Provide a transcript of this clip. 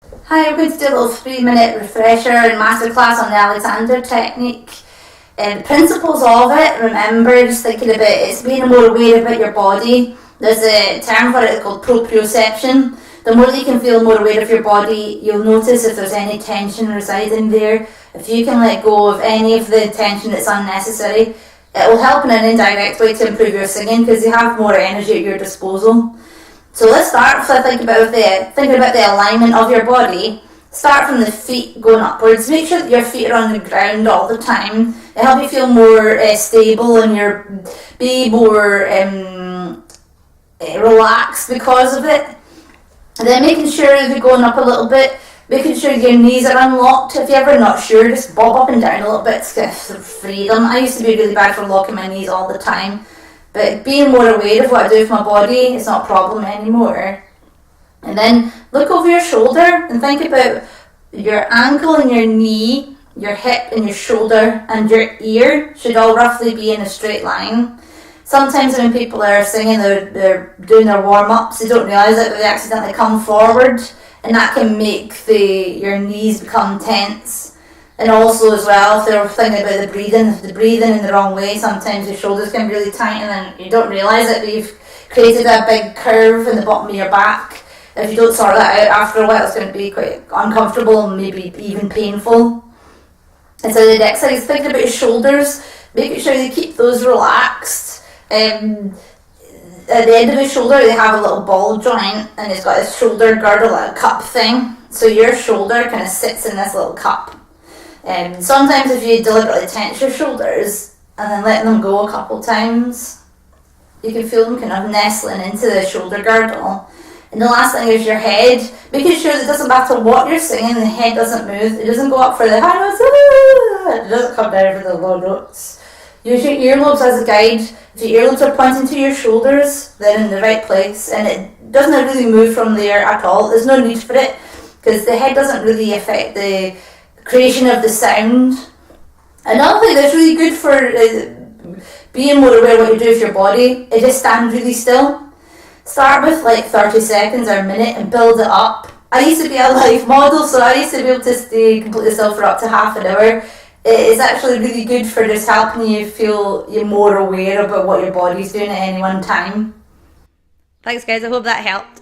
Hi, we're going to do a little 3-minute refresher and masterclass on the Alexander technique. The principles of it, remember, just thinking about it, it's being more aware about your body. There's a term for it called proprioception. The more that you can feel more aware of your body, you'll notice if there's any tension residing there. If you can let go of any of the tension that's unnecessary, it will help in an indirect way to improve your singing because you have more energy at your disposal. So let's start with thinking about the alignment of your body. Start from the feet going upwards. Make sure that your feet are on the ground all the time. It'll help you feel more stable and be more relaxed because of it. And then making sure as you're going up a little bit, making sure your knees are unlocked. If you're ever not sure, just bob up and down a little bit to freedom. I used to be really bad for locking my knees all the time. But being more aware of what I do with my body is not a problem anymore. And then look over your shoulder and think about your ankle and your knee, your hip and your shoulder and your ear should all roughly be in a straight line. Sometimes when people are singing, they're doing their warm-ups, they don't realise it, but they accidentally come forward, and that can make your knees become tense. And also as well, if they're thinking about if the breathing in the wrong way, sometimes your shoulders can be really tight and then you don't realise it, but you've created a big curve in the bottom of your back. If you don't sort that out after a while, it's going to be quite uncomfortable and maybe even painful. And so the next thing is thinking about your shoulders, making sure you keep those relaxed. At the end of the shoulder, they have a little ball joint and it's got a shoulder girdle, like a cup thing. So your shoulder kind of sits in this little cup. Sometimes if you deliberately tense your shoulders and then let them go a couple times, you can feel them kind of nestling into the shoulder girdle. And the last thing is your head, making sure that it doesn't matter what you're singing, the head doesn't move, it doesn't go up for the high notes, it doesn't come down for the low notes. Use your earlobes as a guide. If your earlobes are pointing to your shoulders, they're in the right place, and it doesn't really move from there at all. There's no need for it, because the head doesn't really affect the creation of the sound. Another thing that's really good for being more aware of what you do with your body is just stand really still. Start with like 30 seconds or a minute and build it up. I used to be a live model, so I used to be able to stay completely still for up to half an hour. It's actually really good for just helping you feel you're more aware about what your body's doing at any one time. Thanks guys, I hope that helped.